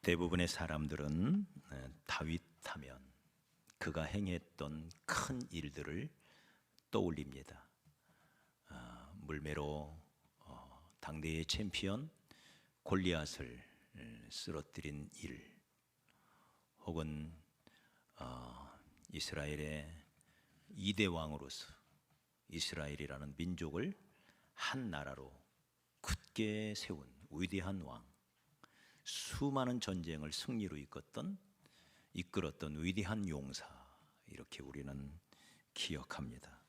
대부분의 사람들은 다윗 하면 그가 행했던 큰 일들을 떠올립니다. 물매로 당대의 챔피언 골리앗을 쓰러뜨린 일, 혹은 이스라엘의 2대 왕으로서 이스라엘이라는 민족을 한 나라로 굳게 세운 위대한 왕, 수많은 전쟁을 승리로 이끌었던 위대한 용사, 이렇게 우리는 기억합니다.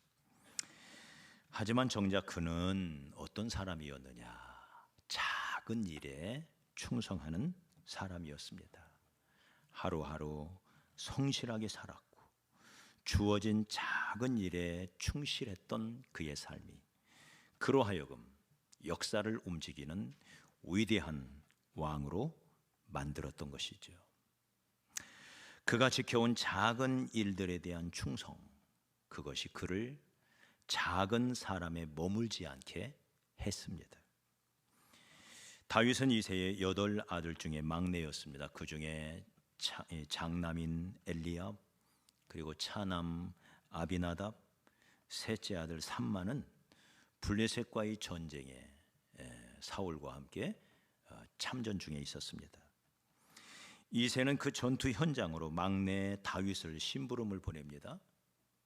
하지만 정작 그는 어떤 사람이었느냐? 작은 일에 충성하는 사람이었습니다. 하루하루 성실하게 살았고 주어진 작은 일에 충실했던 그의 삶이 그로 하여금 역사를 움직이는 위대한 왕으로 만들었던 것이죠. 그가 지켜온 작은 일들에 대한 충성, 그것이 그를 작은 사람에 머물지 않게 했습니다. 다윗은 이새의 8 아들 중에 막내였습니다. 그 중에 장남인 엘리압, 그리고 차남 아비나답, 셋째 아들 삼마는 블레셋과의 전쟁에 사울과 함께 참전 중에 있었습니다. 이새는 그 전투 현장으로 막내 다윗을 심부름을 보냅니다.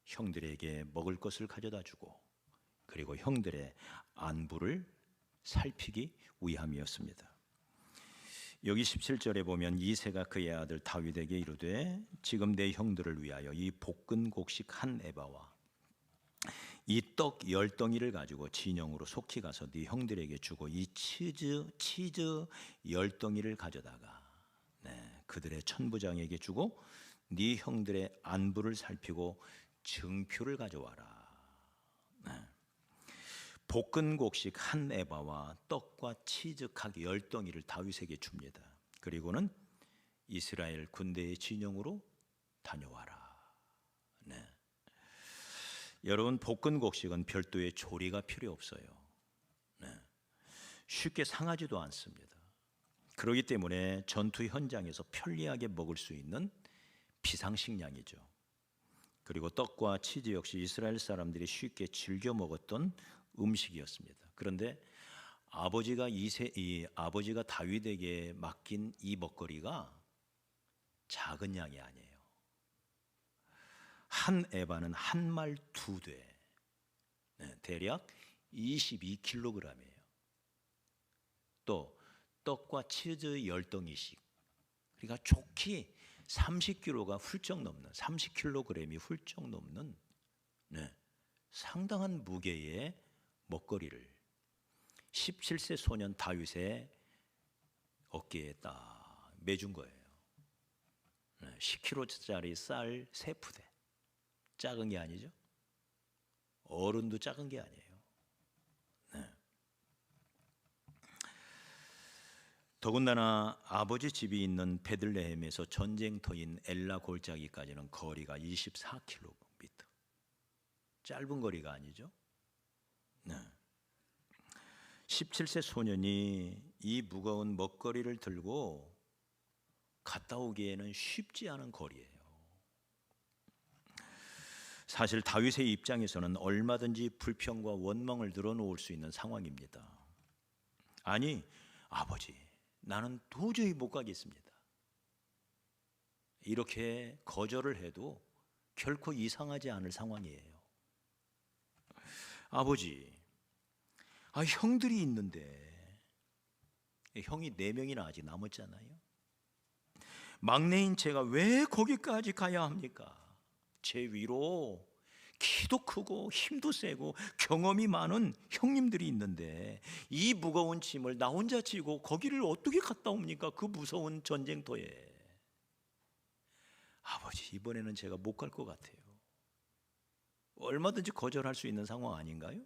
형들에게 먹을 것을 가져다 주고, 그리고 형들의 안부를 살피기 위함이었습니다. 여기 17절에 보면 이새가 그의 아들 다윗에게 이르되, 지금 내 형들을 위하여 이 볶은 곡식 한 에바와 이 떡 10덩이를 가지고 진영으로 속히 가서 네 형들에게 주고, 이 치즈 10덩이를 가져다가 그들의 천부장에게 주고, 네 형들의 안부를 살피고 증표를 가져와라. 볶은 곡식 한 에바와 떡과 치즈 각 10덩이를 다윗에게 줍니다. 그리고는 이스라엘 군대의 진영으로 다녀와라. 여러분, 볶은 곡식은 별도의 조리가 필요 없어요. 쉽게 상하지도 않습니다. 그렇기 때문에 전투 현장에서 편리하게 먹을 수 있는 비상식량이죠. 그리고 떡과 치즈 역시 이스라엘 사람들이 쉽게 즐겨 먹었던 음식이었습니다. 그런데 아버지가 다윗에게 맡긴 이 먹거리가 작은 양이 아니에요. 한 에바는 한 말 2대, 대략 22kg이에요. 또 떡과 치즈 10덩이씩, 그러니까 좋게 30kg가 훌쩍 넘는, 30kg이 훌쩍 넘는 상당한 무게의 먹거리를 17세 소년 다윗의 어깨에 딱 매준 거예요. 10kg짜리 쌀 3푸대. 작은 게 아니죠. 어른도 작은 게 아니에요. 더군다나 아버지 집이 있는 베들레헴에서 전쟁터인 엘라 골짜기까지는 거리가 24km. 짧은 거리가 아니죠. 17세 소년이 이 무거운 먹거리를 들고 갔다 오기에는 쉽지 않은 거리예요. 사실 다윗의 입장에서는 얼마든지 불평과 원망을 늘어놓을 수 있는 상황입니다. 아니, 아버지, 나는 도저히 못 가겠습니다. 이렇게 거절을 해도 결코 이상하지 않을 상황이에요. 아버지, 형들이 있는데, 형이 4명이나 아직 남았잖아요. 막내인 제가 왜 거기까지 가야 합니까? 제 위로 키도 크고 힘도 세고 경험이 많은 형님들이 있는데, 이 무거운 짐을 나 혼자 지고 거기를 어떻게 갔다 옵니까? 그 무서운 전쟁터에. 아버지, 이번에는 제가 못 갈 것 같아요. 얼마든지 거절할 수 있는 상황 아닌가요?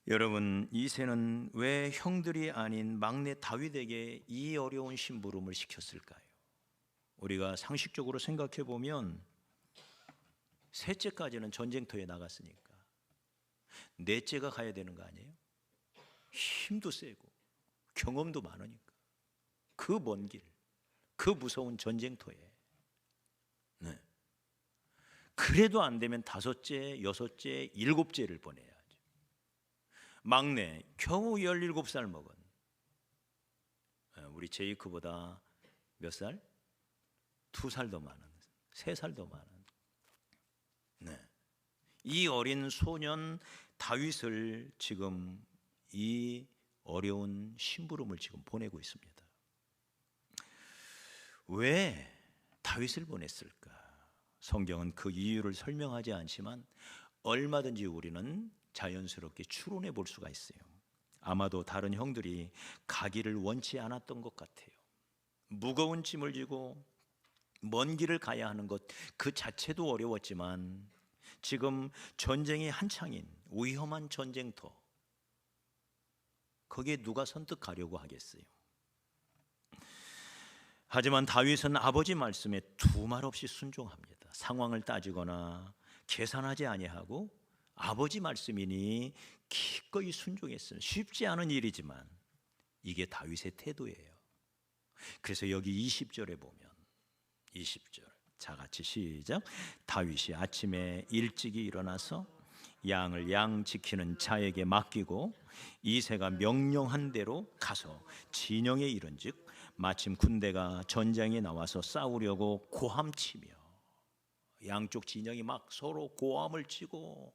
여러분, 이새는 왜 형들이 아닌 막내 다윗에게 이 어려운 심부름을 시켰을까요? 우리가 상식적으로 생각해 보면, 셋째까지는 전쟁터에 나갔으니까 넷째가 가야 되는 거 아니에요? 힘도 세고 경험도 많으니까. 그 먼 길, 그 무서운 전쟁터에. 네. 그래도 안 되면 5째, 6째, 7째를 보내야죠. 막내 겨우 17살 먹은 우리 제이크보다 몇 살? 2살 더 많은, 3살 더 많은. 네. 이 어린 소년 다윗을 지금 이 어려운 심부름을 지금 보내고 있습니다. 왜 다윗을 보냈을까? 성경은 그 이유를 설명하지 않지만 얼마든지 우리는 자연스럽게 추론해 볼 수가 있어요. 아마도 다른 형들이 가기를 원치 않았던 것 같아요. 무거운 짐을 지고 먼 길을 가야 하는 것 그 자체도 어려웠지만 지금 전쟁이 한창인 위험한 전쟁터, 거기에 누가 선뜻 가려고 하겠어요? 하지만 다윗은 아버지 말씀에 두말 없이 순종합니다. 상황을 따지거나 계산하지 아니하고 아버지 말씀이니 기꺼이 순종했어요. 쉽지 않은 일이지만 이게 다윗의 태도예요. 그래서 여기 20절에 보면 20절 자 같이 시작. 다윗이 아침에 일찍이 일어나서 양을 양 지키는 자에게 맡기고 이새가 명령한 대로 가서 진영에 이른즉 마침 군대가 전장에 나와서 싸우려고 고함치며, 양쪽 진영이 막 서로 고함을 치고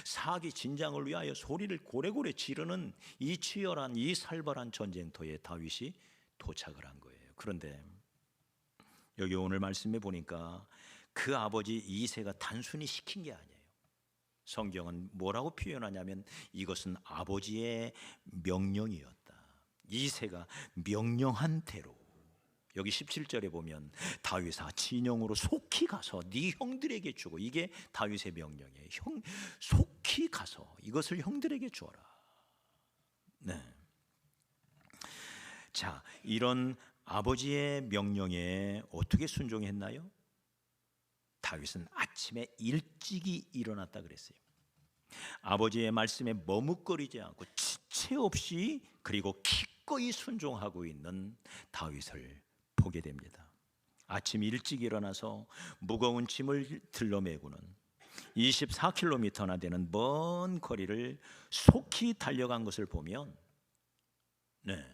사기 진장을 위하여 소리를 고래고래 지르는 이 치열한 이 살벌한 전쟁터에 다윗이 도착을 한 거예요. 그런데 여기 오늘 말씀에 보니까 그 아버지 이새가 단순히 시킨 게 아니에요. 성경은 뭐라고 표현하냐면 이것은 아버지의 명령이었다. 이새가 명령한 대로. 여기 17절에 보면 다윗아 진영으로 속히 가서 네 형들에게 주고, 이게 다윗의 명령이에요. 속히 가서 이것을 형들에게 주어라. 네. 자, 이런 아버지의 명령에 어떻게 순종했나요? 다윗은 아침에 일찍이 일어났다 그랬어요. 아버지의 말씀에 머뭇거리지 않고 지체 없이 그리고 기꺼이 순종하고 있는 다윗을 보게 됩니다. 아침 일찍 일어나서 무거운 짐을 들러매고는 24km나 되는 먼 거리를 속히 달려간 것을 보면, 네,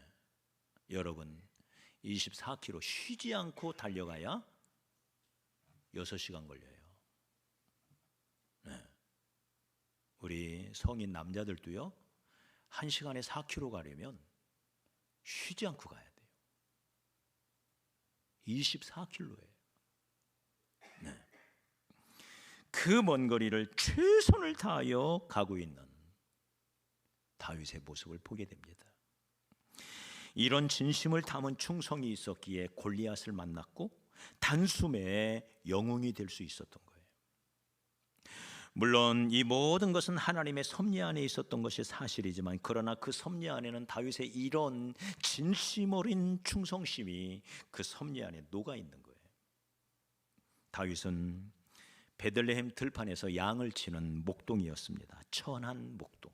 여러분 24km 쉬지 않고 달려가야 6시간 걸려요. 네. 우리 성인 남자들도요 1시간에 4km 가려면 쉬지 않고 가야 돼요. 24km예요. 네. 그 먼 거리를 최선을 다하여 가고 있는 다윗의 모습을 보게 됩니다. 이런 진심을 담은 충성이 있었기에 골리앗을 만났고 단숨에 영웅이 될 수 있었던 거예요. 물론 이 모든 것은 하나님의 섭리 안에 있었던 것이 사실이지만, 그러나 그 섭리 안에는 다윗의 이런 진심 어린 충성심이 그 섭리 안에 녹아 있는 거예요. 다윗은 베들레헴 들판에서 양을 치는 목동이었습니다. 천한 목동.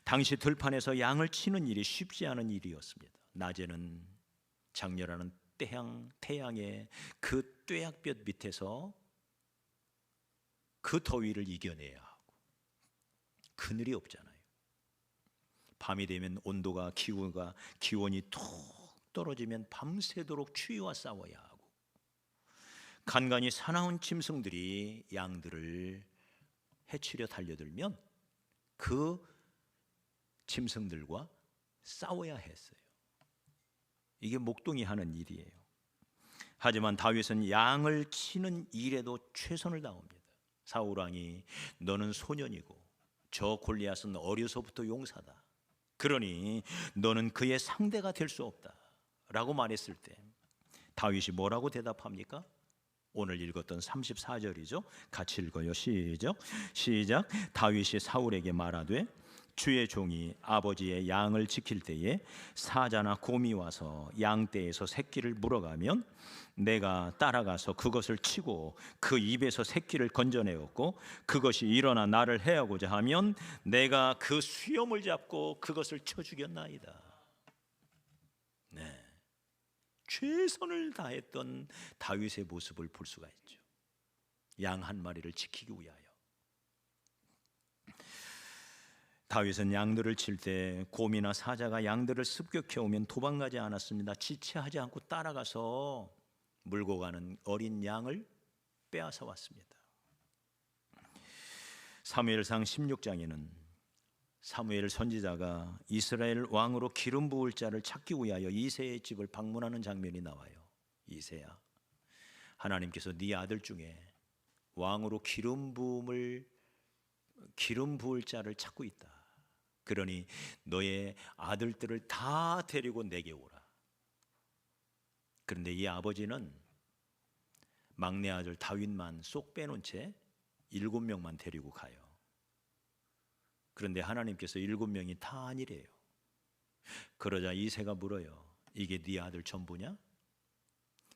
당시 들판에서 양을 치는 일이 쉽지 않은 일이었습니다. 낮에는 장렬하는 태양의 그 뙤약볕 밑에서 그 더위를 이겨내야 하고, 그늘이 없잖아요. 밤이 되면 온도가 기온이 툭 떨어지면 밤새도록 추위와 싸워야 하고, 간간히 사나운 짐승들이 양들을 해치려 달려들면 그 짐승들과 싸워야 했어요. 이게 목동이 하는 일이에요. 하지만 다윗은 양을 치는 일에도 최선을 다합니다. 사울 왕이 너는 소년이고 저 골리앗은 어려서부터 용사다. 그러니 너는 그의 상대가 될 수 없다 라고 말했을 때 다윗이 뭐라고 대답합니까? 오늘 읽었던 34절이죠. 같이 읽어요. 시작. 다윗이 사울에게 말하되 주의 종이 아버지의 양을 지킬 때에 사자나 곰이 와서 양떼에서 새끼를 물어가면 내가 따라가서 그것을 치고 그 입에서 새끼를 건져내었고, 그것이 일어나 나를 해하고자 하면 내가 그 수염을 잡고 그것을 쳐 죽였나이다. 최선을 다했던 다윗의 모습을 볼 수가 있죠. 양 한 마리를 지키기 위하여. 다윗은 양들을 칠 때 곰이나 사자가 양들을 습격해 오면 도망가지 않았습니다. 지체하지 않고 따라가서 물고 가는 어린 양을 빼앗아 왔습니다. 사무엘상 16장에는 사무엘 선지자가 이스라엘 왕으로 기름 부을 자를 찾기 위하여 이새의 집을 방문하는 장면이 나와요. 이새야, 하나님께서 네 아들 중에 왕으로 기름 부을 자를 찾고 있다. 그러니 너의 아들들을 다 데리고 내게 오라. 그런데 이 아버지는 막내 아들 다윗만 쏙 빼놓은 채 7명만 데리고 가요. 그런데 하나님께서 7명이 다 아니래요. 그러자 이새가 물어요. 이게 네 아들 전부냐?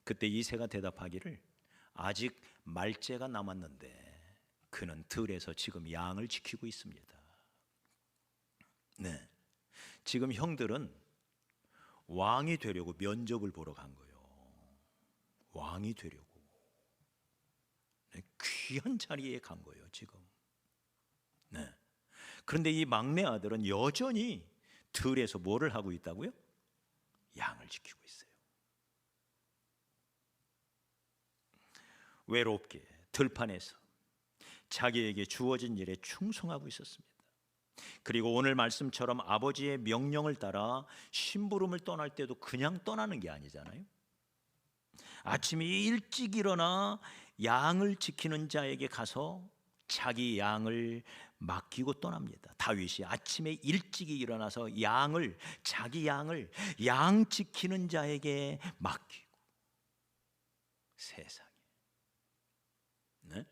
그때 이새가 대답하기를 아직 말째가 남았는데 그는 들에서 지금 양을 지키고 있습니다. 네, 지금 형들은 왕이 되려고 면접을 보러 간 거예요. 왕이 되려고. 네, 귀한 자리에 간 거예요 지금. 네. 그런데 이 막내 아들은 여전히 들에서 뭐를 하고 있다고요? 양을 지키고 있어요. 외롭게 들판에서 자기에게 주어진 일에 충성하고 있었습니다. 그리고 오늘 말씀처럼 아버지의 명령을 따라 심부름을 떠날 때도 그냥 떠나는 게 아니잖아요. 아침에 일찍 일어나 양을 지키는 자에게 가서 자기 양을 맡기고 떠납니다. 다윗이 아침에 일찍이 일어나서 자기 양을 양 지키는 자에게 맡기고. 세상에, 네?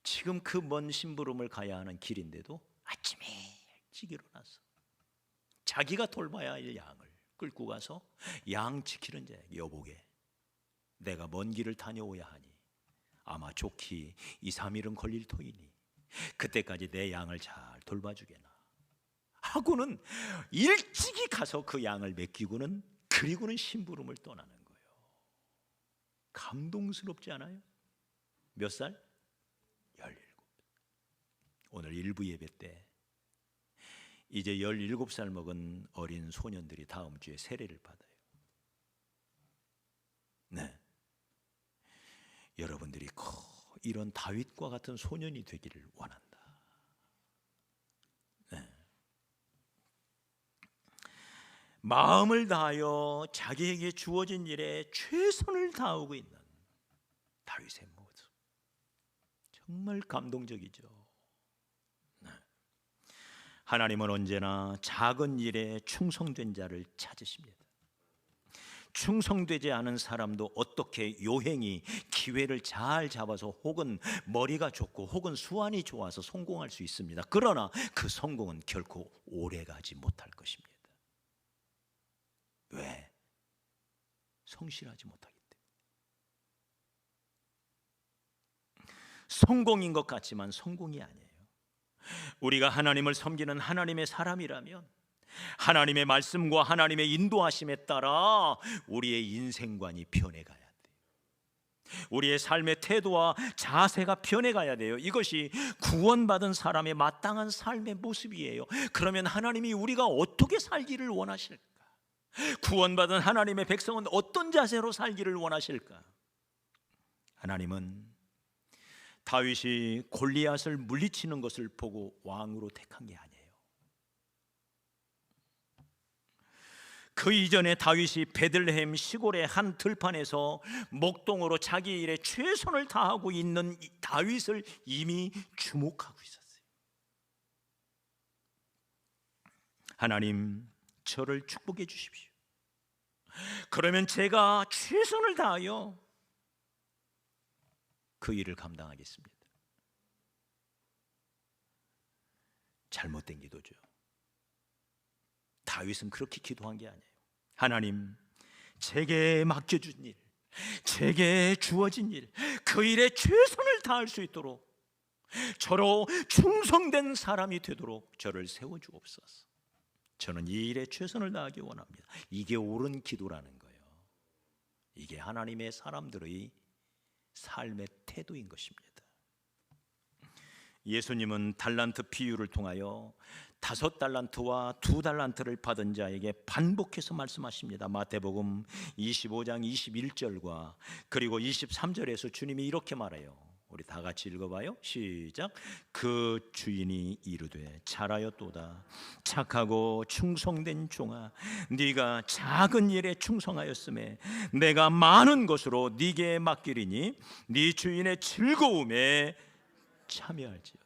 지금 그 먼 심부름을 가야 하는 길인데도 아침에 일찍 일어나서 자기가 돌봐야 할 양을 끌고 가서 양 지키는 자에게, 여보게, 내가 먼 길을 다녀오야 하니 아마 좋기 2, 3일은 걸릴 터이니 그때까지 내 양을 잘 돌봐주게나 하고는 일찍이 가서 그 양을 맡기고는, 그리고는 심부름을 떠나는 거예요. 감동스럽지 않아요? 몇 살? 17. 오늘 일부 예배 때 이제 17살 먹은 어린 소년들이 다음 주에 세례를 받아요. 네, 여러분들이 이런 다윗과 같은 소년이 되기를 원한다. 네. 마음을 다하여 자기에게 주어진 일에 최선을 다하고 있는 다윗의 모습, 정말 감동적이죠. 네. 하나님은 언제나 작은 일에 충성된 자를 찾으십니다. 충성되지 않은 사람도 어떻게 요행이 기회를 잘 잡아서 혹은 머리가 좋고 혹은 수완이 좋아서 성공할 수 있습니다. 그러나 그 성공은 결코 오래가지 못할 것입니다. 왜? 성실하지 못하기 때문에. 성공인 것 같지만 성공이 아니에요. 우리가 하나님을 섬기는 하나님의 사람이라면 하나님의 말씀과 하나님의 인도하심에 따라 우리의 인생관이 변해가야 돼요. 우리의 삶의 태도와 자세가 변해가야 돼요. 이것이 구원받은 사람의 마땅한 삶의 모습이에요. 그러면 하나님이 우리가 어떻게 살기를 원하실까? 구원받은 하나님의 백성은 어떤 자세로 살기를 원하실까? 하나님은 다윗이 골리앗을 물리치는 것을 보고 왕으로 택한 게 아니에요. 그 이전에 다윗이 베들레헴 시골의 한 들판에서 목동으로 자기 일에 최선을 다하고 있는 다윗을 이미 주목하고 있었어요. 하나님, 저를 축복해 주십시오. 그러면 제가 최선을 다하여 그 일을 감당하겠습니다. 잘못된 기도죠. 다윗은 그렇게 기도한 게 아니에요. 하나님, 제게 맡겨준 일, 제게 주어진 일, 그 일에 최선을 다할 수 있도록, 저로 충성된 사람이 되도록 저를 세워주옵소서. 저는 이 일에 최선을 다하기 원합니다. 이게 옳은 기도라는 거예요. 이게 하나님의 사람들의 삶의 태도인 것입니다. 예수님은 달란트 비유를 통하여 5달란트와 2달란트를 받은 자에게 반복해서 말씀하십니다. 마태복음 25장 21절과 그리고 23절에서 주님이 이렇게 말해요. 우리 다 같이 읽어봐요. 시작. 그 주인이 이르되 잘하였도다 착하고 충성된 종아, 네가 작은 일에 충성하였음에 내가 많은 것으로 네게 맡기리니 네 주인의 즐거움에 참여할지어다.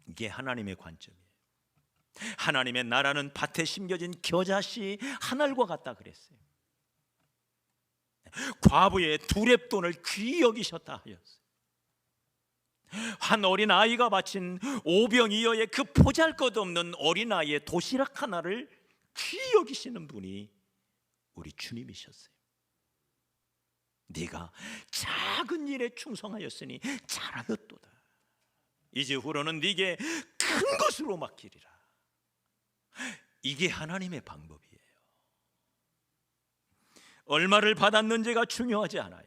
이게 하나님의 관점이에요. 하나님의 나라는 밭에 심겨진 겨자씨 한 알과 같다 그랬어요. 과부의 두렙돈을 귀히 여기셨다 하였어요. 한 어린아이가 바친 오병이어의 그 보잘것없는 어린아이의 도시락 하나를 귀히 여기시는 분이 우리 주님이셨어요. 네가 작은 일에 충성하였으니 잘하였도다. 이제후로는 네게 큰 것으로 맡기리라. 이게 하나님의 방법이에요. 얼마를 받았는지가 중요하지 않아요.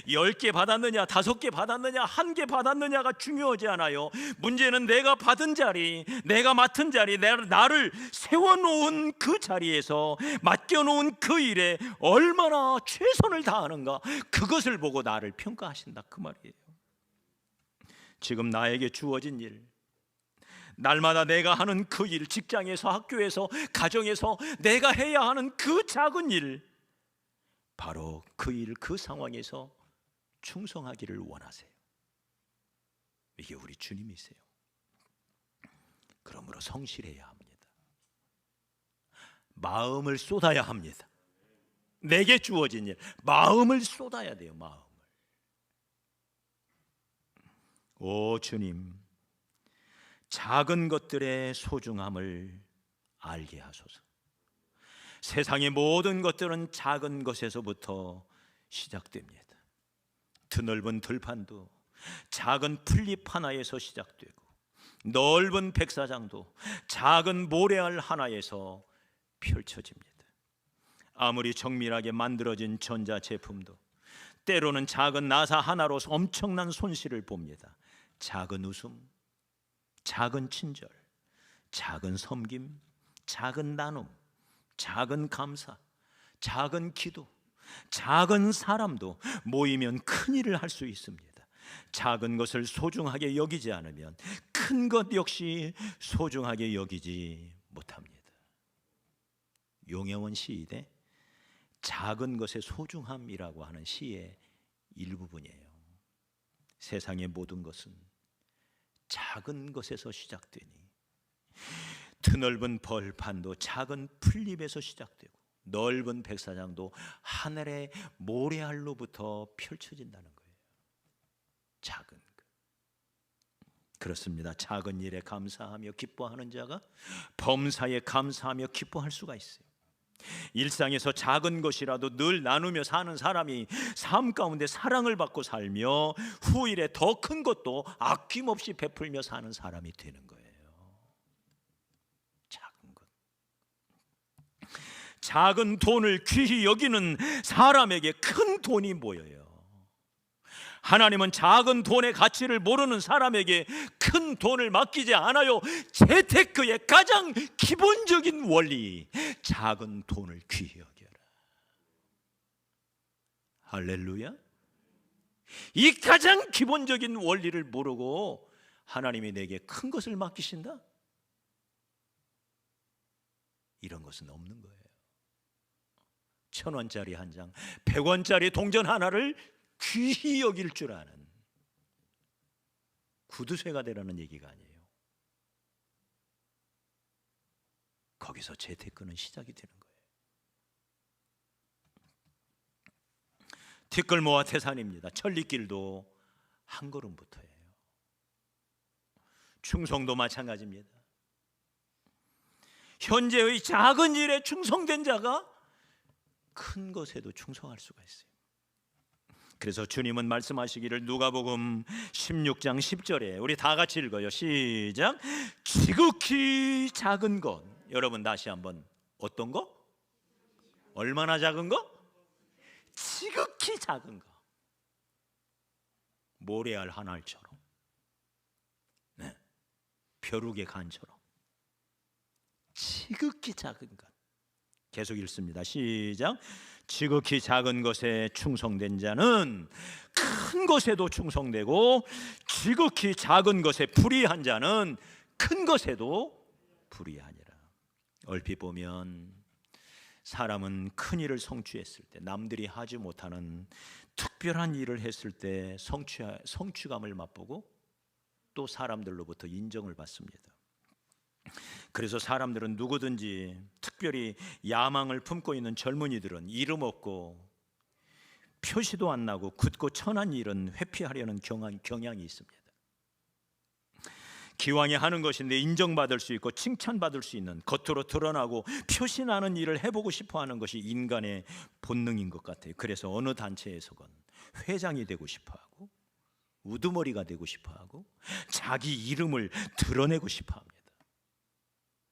10개 받았느냐 5개 받았느냐 1개 받았느냐가 중요하지 않아요. 문제는 내가 받은 자리, 내가 맡은 자리, 나를 세워놓은 그 자리에서 맡겨놓은 그 일에 얼마나 최선을 다하는가, 그것을 보고 나를 평가하신다 그 말이에요. 지금 나에게 주어진 일, 날마다 내가 하는 그 일, 직장에서, 학교에서, 가정에서 내가 해야 하는 그 작은 일, 바로 그 일, 그 상황에서 충성하기를 원하세요. 이게 우리 주님이세요. 그러므로 성실해야 합니다. 마음을 쏟아야 합니다. 내게 주어진 일, 마음을 쏟아야 돼요. 마음을. 오 주님, 작은 것들의 소중함을 알게 하소서. 세상의 모든 것들은 작은 것에서부터 시작됩니다. 드넓은 들판도 작은 풀잎 하나에서 시작되고, 넓은 백사장도 작은 모래알 하나에서 펼쳐집니다. 아무리 정밀하게 만들어진 전자제품도 때로는 작은 나사 하나로 엄청난 손실을 봅니다. 작은 웃음, 작은 친절, 작은 섬김, 작은 나눔, 작은 감사, 작은 기도, 작은 사람도 모이면 큰 일을 할 수 있습니다. 작은 것을 소중하게 여기지 않으면 큰 것 역시 소중하게 여기지 못합니다. 용혜원 시인의 작은 것의 소중함이라고 하는 시의 일부분이에요. 세상의 모든 것은 작은 것에서 시작되니, 드넓은 벌판도 작은 풀잎에서 시작되고, 넓은 백사장도 하늘의 모래알로부터 펼쳐진다는 거예요. 작은 것. 그렇습니다. 작은 일에 감사하며 기뻐하는 자가 범사에 감사하며 기뻐할 수가 있어요. 일상에서 작은 것이라도 늘 나누며 사는 사람이 삶 가운데 사랑을 받고 살며 후일에 더 큰 것도 아낌없이 베풀며 사는 사람이 되는 거예요. 작은 것. 작은 돈을 귀히 여기는 사람에게 큰 돈이 모여요. 하나님은 작은 돈의 가치를 모르는 사람에게 큰 돈을 맡기지 않아요. 재테크의 가장 기본적인 원리, 작은 돈을 귀히 여겨라. 할렐루야. 이 가장 기본적인 원리를 모르고 하나님이 내게 큰 것을 맡기신다? 이런 것은 없는 거예요. 1,000원짜리 한 장, 100원짜리 동전 하나를 귀히 여길 줄 아는 구두쇠가 되라는 얘기가 아니에요. 거기서 재테크는 시작이 되는 거예요. 티끌모아 태산입니다. 천리길도 한 걸음부터예요. 충성도 마찬가지입니다. 현재의 작은 일에 충성된 자가 큰 것에도 충성할 수가 있어요. 그래서 주님은 말씀하시기를, 누가복음 16장 10절에 우리 다 같이 읽어요. 시작. 지극히 작은 것, 여러분 다시 한번, 어떤 거? 얼마나 작은 거? 지극히 작은 거. 모래알 한 알처럼, 네, 벼룩의 간처럼 지극히 작은 것. 계속 읽습니다. 시작. 지극히 작은 것에 충성된 자는 큰 것에도 충성되고, 지극히 작은 것에 불의한 자는 큰 것에도 불의하니라. 얼핏 보면 사람은 큰 일을 성취했을 때, 남들이 하지 못하는 특별한 일을 했을 때 성취감을 맛보고 또 사람들로부터 인정을 받습니다. 그래서 사람들은 누구든지, 특별히 야망을 품고 있는 젊은이들은 이름 없고 표시도 안 나고 굳고 천한 일은 회피하려는 경향이 있습니다. 기왕에 하는 것인데 인정받을 수 있고 칭찬받을 수 있는, 겉으로 드러나고 표시나는 일을 해보고 싶어하는 것이 인간의 본능인 것 같아요. 그래서 어느 단체에서건 회장이 되고 싶어하고 우두머리가 되고 싶어하고 자기 이름을 드러내고 싶어합니다.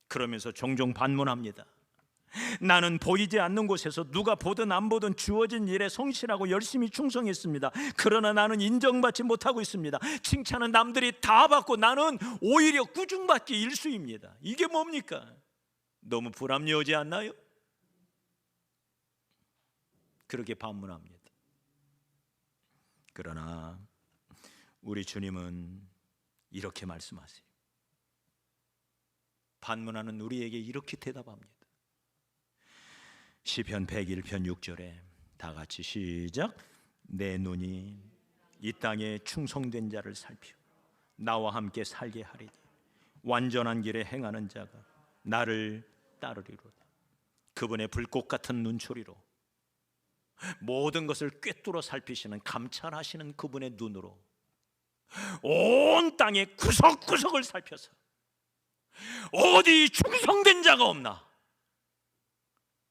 그러면서 종종 반문합니다. 나는 보이지 않는 곳에서 누가 보든 안 보든 주어진 일에 성실하고 열심히 충성했습니다. 그러나 나는 인정받지 못하고 있습니다. 칭찬은 남들이 다 받고 나는 오히려 꾸중받기 일쑤입니다. 이게 뭡니까? 너무 불합리하지 않나요? 그렇게 반문합니다. 그러나 우리 주님은 이렇게 말씀하세요. 반문하는 우리에게 이렇게 대답합니다. 시편 101편 6절에 다 같이 시작. 내 눈이 이 땅에 충성된 자를 살피어 나와 함께 살게 하리니 완전한 길에 행하는 자가 나를 따르리로다. 그분의 불꽃 같은 눈초리로 모든 것을 꿰뚫어 살피시는, 감찰하시는 그분의 눈으로 온 땅의 구석구석을 살펴서 어디 충성된 자가 없나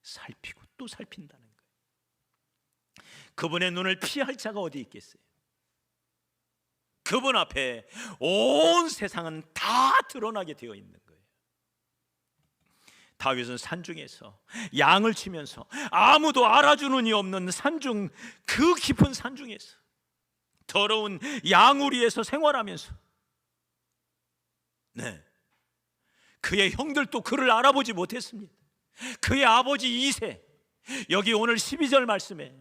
살피고 또 살핀다는 거예요. 그분의 눈을 피할 자가 어디 있겠어요? 그분 앞에 온 세상은 다 드러나게 되어 있는 거예요. 다윗은 산중에서 양을 치면서 아무도 알아주는 이 없는 산중, 그 깊은 산중에서 더러운 양우리에서 생활하면서, 네, 그의 형들도 그를 알아보지 못했습니다. 그의 아버지 이세, 여기 오늘 12절 말씀에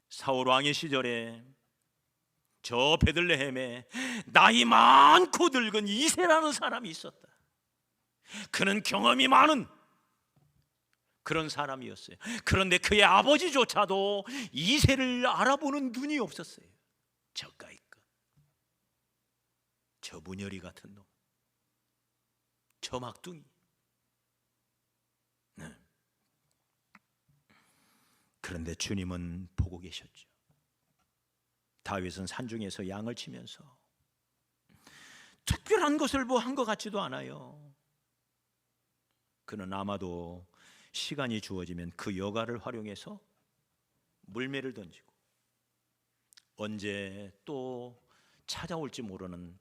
사울 왕의 시절에 저 베들레헴에 나이 많고 늙은 이세라는 사람이 있었다. 그는 경험이 많은 그런 사람이었어요. 그런데 그의 아버지조차도 이세를 알아보는 눈이 없었어요. 저까이 것, 저 문열이 같은 놈, 저 막둥이. 네. 그런데 주님은 보고 계셨죠. 다윗은 산중에서 양을 치면서 특별한 것을 뭐 한 것 같지도 않아요. 그는 아마도 시간이 주어지면 그 여가를 활용해서 물매를 던지고 언제 또 찾아올지 모르는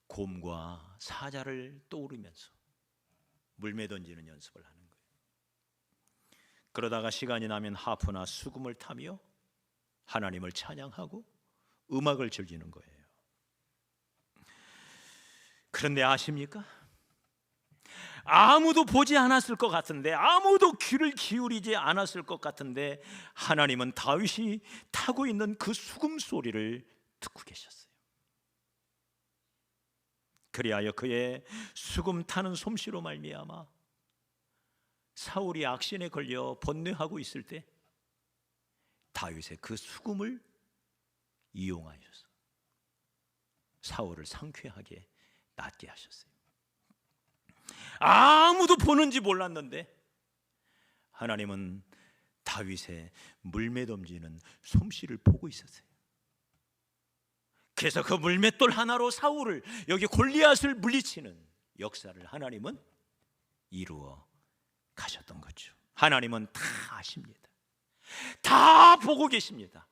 곰과 사자를 떠오르면서 물매 던지는 연습을 하는 거예요. 그러다가 시간이 나면 하프나 수금을 타며 하나님을 찬양하고 음악을 즐기는 거예요. 그런데 아십니까? 아무도 보지 않았을 것 같은데, 아무도 귀를 기울이지 않았을 것 같은데 하나님은 다윗이 타고 있는 그 수금 소리를 듣고 계셨어요. 그리하여 그의 수금 타는 솜씨로 말미암아 사울이 악신에 걸려 번뇌하고 있을 때 다윗의 그 수금을 이용하셔서 사울을 상쾌하게 낫게 하셨어요. 아무도 보는지 몰랐는데 하나님은 다윗의 물매 던지는 솜씨를 보고 있었어요. 그래서 그 물맷돌 하나로 사울을, 여기 골리앗을 물리치는 역사를 하나님은 이루어 가셨던 거죠. 하나님은 다 아십니다. 다 보고 계십니다.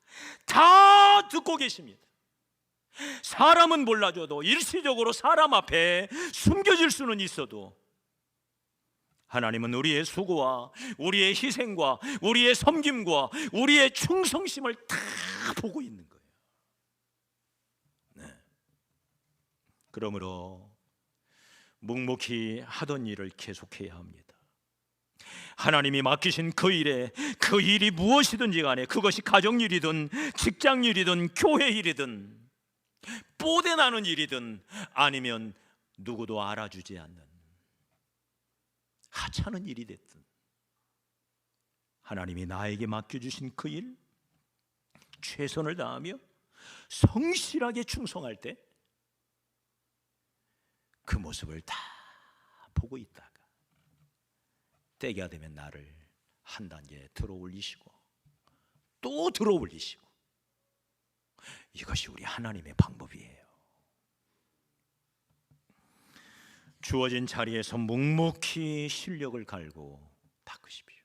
다 듣고 계십니다. 사람은 몰라줘도, 일시적으로 사람 앞에 숨겨질 수는 있어도 하나님은 우리의 수고와 우리의 희생과 우리의 섬김과 우리의 충성심을 다 보고 있는 거예요. 네. 그러므로 묵묵히 하던 일을 계속해야 합니다. 하나님이 맡기신 그 일에, 그 일이 무엇이든지 간에, 그것이 가정일이든 직장일이든 교회일이든 뽀대나는 일이든 아니면 누구도 알아주지 않는 하찮은 일이 됐든, 하나님이 나에게 맡겨주신 그 일 최선을 다하며 성실하게 충성할 때 그 모습을 다 보고 있다가 때가 되면 나를 한 단계 들어 올리시고 또 들어 올리시고, 이것이 우리 하나님의 방법이에요. 주어진 자리에서 묵묵히 실력을 갈고 닦으십시오.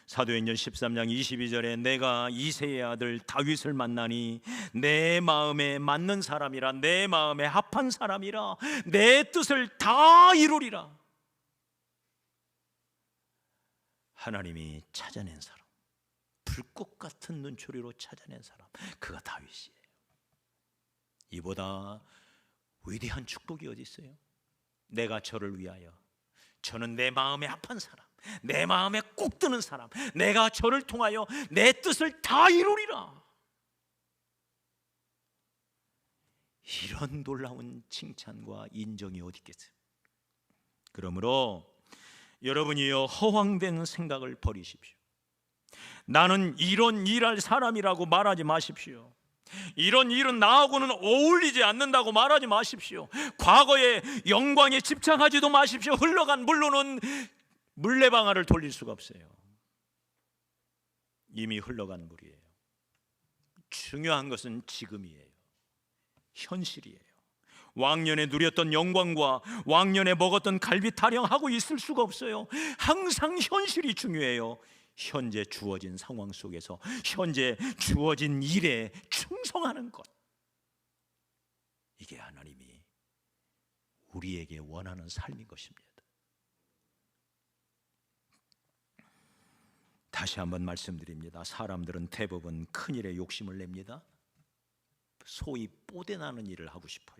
사도행전 13장 22절에 내가 이새의 아들 다윗을 만나니 내 마음에 맞는 사람이라, 내 마음에 합한 사람이라, 내 뜻을 다 이루리라. 하나님이 찾아낸 사람, 불꽃 같은 눈초리로 찾아낸 사람, 그가 다윗이에요. 이보다 위대한 축복이 어디 있어요? 내가 저를 위하여, 저는 내 마음에 합한 사람, 내 마음에 꼭 드는 사람, 내가 저를 통하여 내 뜻을 다 이루리라. 이런 놀라운 칭찬과 인정이 어디 있겠어요? 그러므로 여러분이요, 허황된 생각을 버리십시오. 나는 이런 일할 사람이라고 말하지 마십시오. 이런 일은 나하고는 어울리지 않는다고 말하지 마십시오. 과거의 영광에 집착하지도 마십시오. 흘러간 물로는 물레방아를 돌릴 수가 없어요. 이미 흘러간 물이에요. 중요한 것은 지금이에요. 현실이에요. 왕년에 누렸던 영광과 왕년에 먹었던 갈비 타령하고 있을 수가 없어요. 항상 현실이 중요해요. 현재 주어진 상황 속에서 현재 주어진 일에 충성하는 것, 이게 하나님이 우리에게 원하는 삶인 것입니다. 다시 한번 말씀드립니다. 사람들은 대부분 큰 일에 욕심을 냅니다. 소위 뽀대나는 일을 하고 싶어요.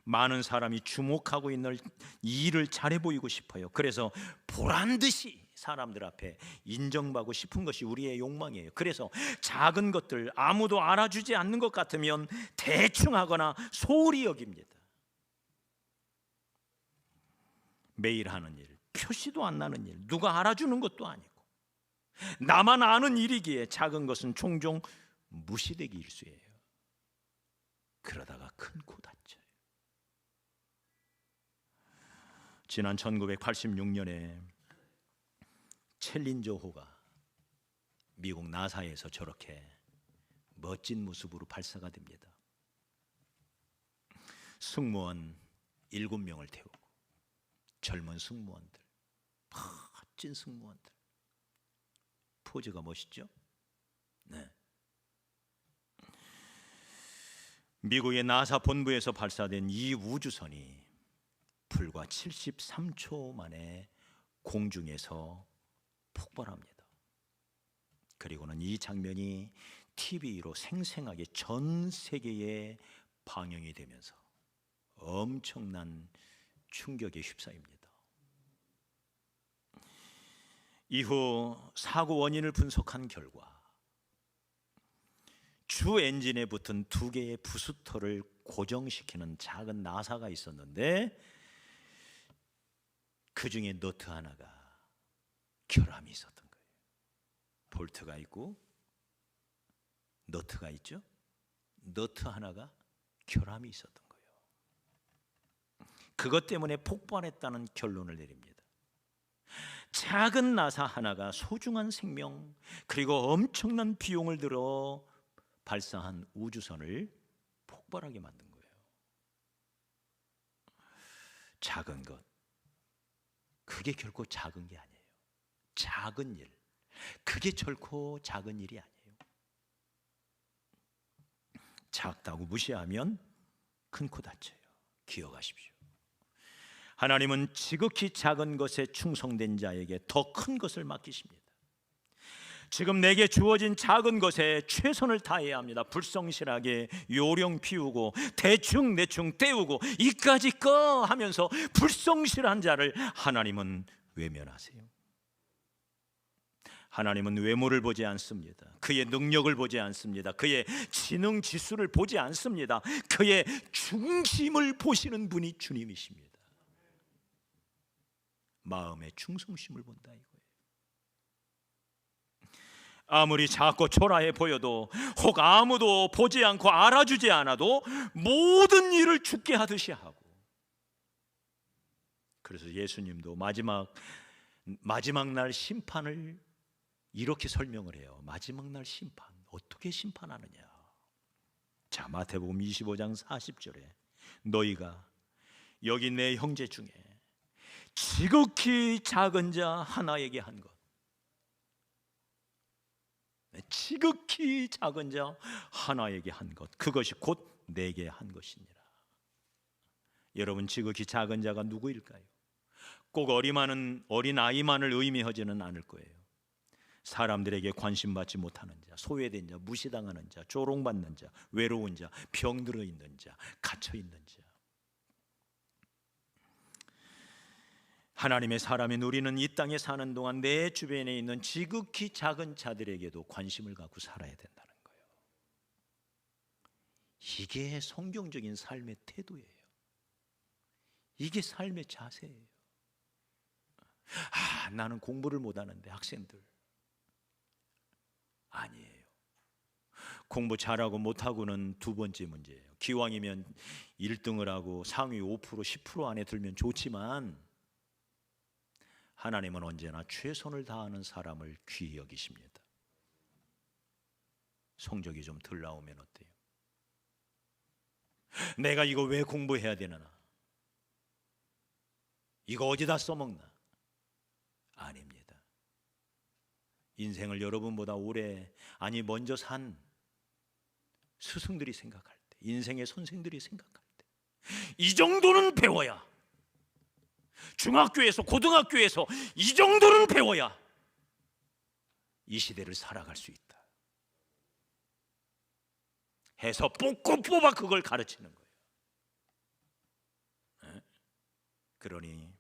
많은 사람이 주목하고 있는 일을 잘해 보이고 싶어요. 그래서 보란듯이 사람들 앞에 인정받고 싶은 것이 우리의 욕망이에요. 그래서 작은 것들, 아무도 알아주지 않는 것 같으면 대충 하거나 소홀히 여깁니다. 매일 하는 일, 표시도 안 나는 일, 누가 알아주는 것도 아니고 나만 아는 일이기에 작은 것은 종종 무시되기 일쑤예요. 그러다가 큰 코 다쳐요. 지난 1986년에 챌린저 호가 미국 나사에서 저렇게 멋진 모습으로 발사가 됩니다. 승무원 7명을 태우고 젊은 승무원들, 멋진 승무원들, 포즈가 멋있죠? 네. 미국의 나사 본부에서 발사된 이 우주선이 불과 73초 만에 공중에서 폭발합니다. 그리고는 이 장면이 TV로 생생하게 전 세계에 방영이 되면서 엄청난 충격에 휩싸입니다. 이후 사고 원인을 분석한 결과 주 엔진에 붙은 2개의 부스터를 고정시키는 작은 나사가 있었는데 그 중에 너트 하나가 결함이 있었던 거예요. 볼트가 있고 너트가 있죠. 너트 하나가 결함이 있었던 거예요. 그것 때문에 폭발했다는 결론을 내립니다. 작은 나사 하나가 소중한 생명 그리고 엄청난 비용을 들어 발사한 우주선을 폭발하게 만든 거예요. 작은 것, 그게 결코 작은 게 아니에요. 작은 일, 그게 결코 작은 일이 아니에요. 작다고 무시하면 큰 코 다쳐요. 기억하십시오. 하나님은 지극히 작은 것에 충성된 자에게 더 큰 것을 맡기십니다. 지금 내게 주어진 작은 것에 최선을 다해야 합니다. 불성실하게 요령 피우고 대충 때우고 이까짓 거 하면서 불성실한 자를 하나님은 외면하세요. 하나님은 외모를 보지 않습니다. 그의 능력을 보지 않습니다. 그의 지능 지수를 보지 않습니다. 그의 중심을 보시는 분이 주님이십니다. 마음의 충성심을 본다 이거예요. 아무리 작고 초라해 보여도 혹 아무도 보지 않고 알아주지 않아도 모든 일을 주께 하듯이 하고, 그래서 예수님도 마지막 날 심판을 이렇게 설명을 해요. 마지막 날 심판, 어떻게 심판하느냐. 자, 마태복음 25장 40절에 너희가 여기 내 형제 중에 지극히 작은 자 하나에게 한 것, 지극히 작은 자 하나에게 한 것, 그것이 곧 내게 한 것이니라. 여러분, 지극히 작은 자가 누구일까요? 꼭 어린아이만을 의미하지는 않을 거예요. 사람들에게 관심받지 못하는 자, 소외된 자, 무시당하는 자, 조롱받는 자, 외로운 자, 병들어 있는 자, 갇혀 있는 자. 하나님의 사람인 우리는 이 땅에 사는 동안 내 주변에 있는 지극히 작은 자들에게도 관심을 갖고 살아야 된다는 거예요. 이게 성경적인 삶의 태도예요. 이게 삶의 자세예요. 나는 공부를 못하는데 학생들, 아니에요. 공부 잘하고 못하고는 두 번째 문제예요. 기왕이면 1등을 하고 상위 5%, 10% 안에 들면 좋지만 하나님은 언제나 최선을 다하는 사람을 귀히 여기십니다. 성적이 좀 덜 나오면 어때요? 내가 이거 왜 공부해야 되나? 이거 어디다 써먹나? 아닙니다. 인생을 여러분보다 오래, 먼저 산 스승들이 생각할 때, 인생의 선생들이 생각할 때, 이 정도는 배워야, 중학교에서 고등학교에서 이 정도는 배워야 이 시대를 살아갈 수 있다 해서 뽑아 그걸 가르치는 거예요. 그러니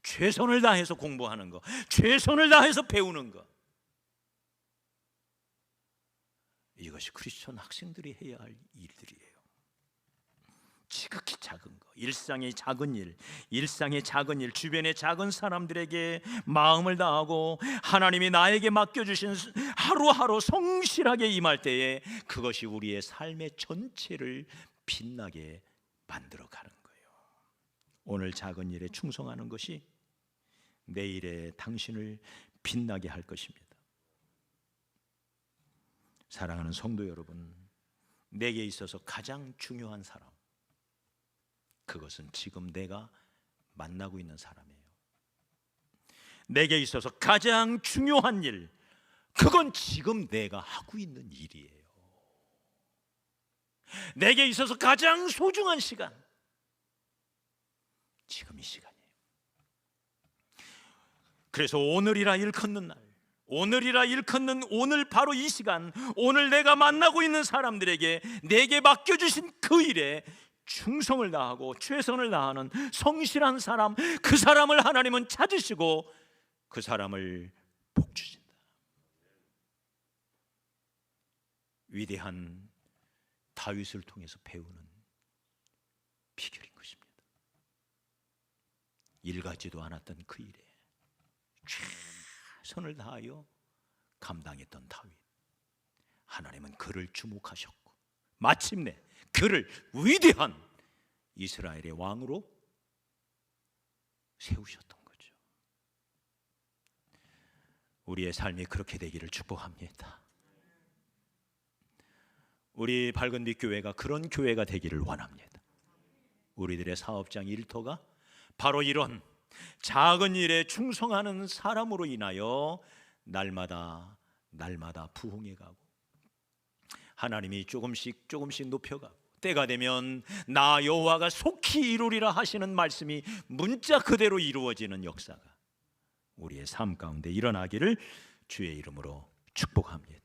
최선을 다해서 공부하는 거, 최선을 다해서 배우는 거, 이것이 크리스천 학생들이 해야 할 일들이에요. 지극히 작은 거, 일상의 작은 일, 주변의 작은 사람들에게 마음을 다하고 하나님이 나에게 맡겨주신 하루하루 성실하게 임할 때에 그것이 우리의 삶의 전체를 빛나게 만들어가는 거예요. 오늘 작은 일에 충성하는 것이 내일의 당신을 빛나게 할 것입니다. 사랑하는 성도 여러분, 내게 있어서 가장 중요한 사람, 그것은 지금 내가 만나고 있는 사람이에요. 내게 있어서 가장 중요한 일, 그건 지금 내가 하고 있는 일이에요. 내게 있어서 가장 소중한 시간, 지금 이 시간이에요. 그래서 오늘이라 일컫는 날, 오늘이라 일컫는 오늘, 바로 이 시간, 오늘 내가 만나고 있는 사람들에게 내게 맡겨주신 그 일에 충성을 다하고 최선을 다하는 성실한 사람, 그 사람을 하나님은 찾으시고 그 사람을 복 주신다. 위대한 다윗을 통해서 배우는 비결인 것입니다. 일 같지도 않았던 그 일에 최선을 다하여 감당했던 다윗, 하나님은 그를 주목하셨고 마침내 그를 위대한 이스라엘의 왕으로 세우셨던 거죠. 우리의 삶이 그렇게 되기를 축복합니다. 우리 밝은빛 교회가 그런 교회가 되기를 원합니다. 우리들의 사업장 일터가 바로 이런 작은 일에 충성하는 사람으로 인하여 날마다 부흥해 가고 하나님이 조금씩 높여가고 때가 되면 나 여호와가 속히 이루리라 하시는 말씀이 문자 그대로 이루어지는 역사가 우리의 삶 가운데 일어나기를 주의 이름으로 축복합니다.